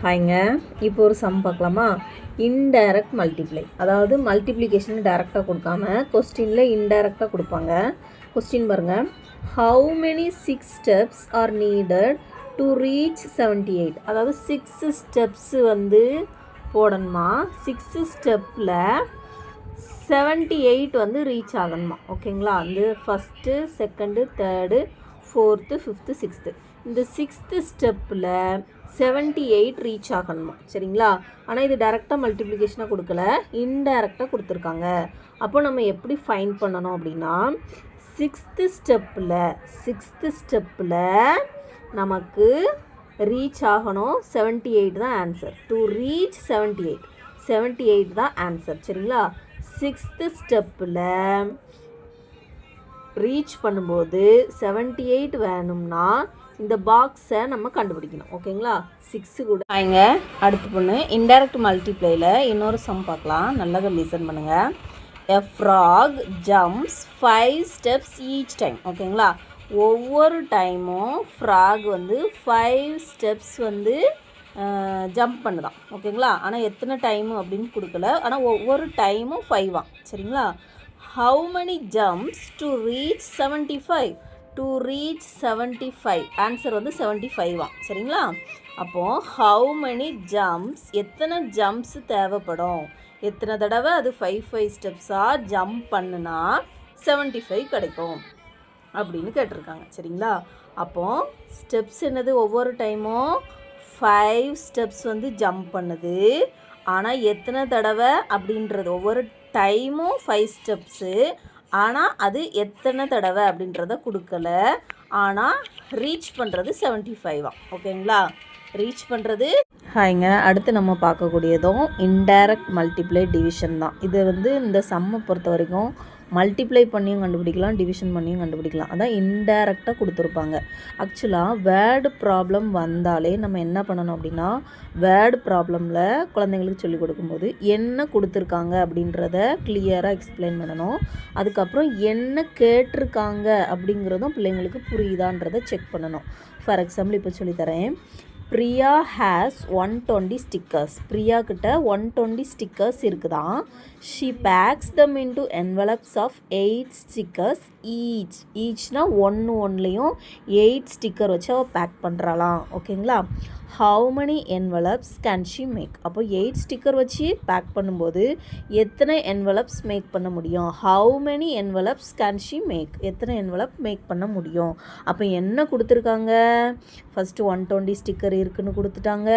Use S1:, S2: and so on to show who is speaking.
S1: ஹாய்ங்க. இப்போ ஒரு சம் பார்க்கலாமா? இன்டைரக்ட் மல்டிப்ளை, அதாவது மல்டிப்ளிகேஷன் டைரெக்டாக கொடுக்காம கொஸ்டினில் இன்டைரக்டாக கொடுப்பாங்க. கொஸ்டின் பாருங்கள், how many 6 steps R needed to reach 78? அதாவது 6 ஸ்டெப்ஸு போடணுமா, 6 ஸ்டெப்பில் 78 ரீச் ஆகணுமா. ஓகேங்களா? First, second, third, fourth, fifth, sixth, இந்த 6th ஸ்டெப்பில் 78 ரீச் ஆகணுமா. சரிங்களா? ஆனால் இது டைரெக்டாக மல்டிப்ளிகேஷனாக கொடுக்கல, இன்டைரக்டாக கொடுத்துருக்காங்க. அப்போ நம்ம எப்படி ஃபைண்ட் பண்ணணும் அப்படின்னா, 6th ஸ்டெப்பில் நமக்கு ரீச் ஆகணும் 78 தான் ஆன்சர். டு ரீச் 78 தான் ஆன்சர். சரிங்களா? 6th ஸ்டெப்பில் ரீச் பண்ணும்போது 78 வேணும்னா இந்த பாக்ஸை நம்ம கண்டுபிடிக்கணும். ஓகேங்களா? 6 கூட ஆயிங்க. அடுத்து பொண்ணு இன்டைரக்ட் மல்டிப்ளையில் இன்னொரு சம் பார்க்கலாம். நல்லா லிசன் பண்ணுங்கள். A frog jumps 5 steps each time. ஓகேங்களா? ஒவ்வொரு டைமும் ஃப்ராக் 5 ஸ்டெப்ஸ் ஜம்ப் பண்ணுதான். ஓகேங்களா? ஆனால் எத்தனை டைமு அப்படின்னு கொடுக்கல, ஆனால் ஒவ்வொரு டைமும் 5 சரிங்களா? How many jumps to reach 75? To reach 75 answer 75 சரிங்களா? அப்போது how many jumps, எத்தனை ஜம்ப்ஸ் தேவைப்படும், எத்தனை தடவை அது 5 ஸ்டெப்ஸாக ஜம்ப் பண்ணுனா 75 கிடைக்கும் அப்படின்னு கேட்டிருக்காங்க. சரிங்களா? அப்போது ஸ்டெப்ஸ் என்னது, ஒவ்வொரு டைமும் 5 ஸ்டெப்ஸ் ஜம்ப் பண்ணுது. ஆனால் எத்தனை தடவை அப்படின்றது, ஒவ்வொரு டைமும் 5 ஸ்டெப்ஸு, ஆனால் அது எத்தனை தடவை அப்படின்றத கொடுக்கல. ஆனால் ரீச் பண்ணுறது 75 ஓகேங்களா? ரீச் பண்ணுறது. ஹாய்ங்க. அடுத்து நம்ம பார்க்கக்கூடியதும் இன்டைரக்ட் மல்டிப்ளை டிவிஷன் தான். இது இந்த சம்மை பொறுத்த வரைக்கும் மல்டிப்ளை பண்ணியும் கண்டுபிடிக்கலாம், டிவிஷன் பண்ணியும் கண்டுபிடிக்கலாம். அதான் இன்டைரக்டாக கொடுத்துருப்பாங்க. ஆக்சுவலாக வேர்டு ப்ராப்ளம் வந்தாலே நம்ம என்ன பண்ணணும் அப்படின்னா, வேர்டு ப்ராப்ளமில் குழந்தைங்களுக்கு சொல்லிக் கொடுக்கும்போது என்ன கொடுத்துருக்காங்க அப்படின்றத கிளியராக எக்ஸ்பிளைன் பண்ணணும். அதுக்கப்புறம் என்ன கேட்டிருக்காங்க அப்படிங்கிறதும் பிள்ளைங்களுக்கு புரியுதான்றதை செக் பண்ணணும். ஃபார் எக்ஸாம்பிள் இப்போ சொல்லித்தரேன். Priya has 120 stickers. பிரியா கிட்ட 120 ஸ்டிக்கர்ஸ் இருக்குதான். She packs them into envelopes of 8 stickers each. ஈச்னா ஒன்றுலையும் 8 ஸ்டிக்கர் வச்சு அவள் பேக் பண்ணுறாளாம். ஓகேங்களா? How many envelopes can she make? அப்போ 8 ஸ்டிக்கர் வச்சு பேக் பண்ணும்போது எத்தனை என்வலப்ஸ் மேக் பண்ண முடியும்? How many envelopes can she make? எத்தனை என்வலப் மேக் பண்ண முடியும்? அப்போ என்ன கொடுத்துருக்காங்க? ஃபஸ்ட்டு 120 ஸ்டிக்கர் இருக்குன்னு கொடுத்துட்டாங்க.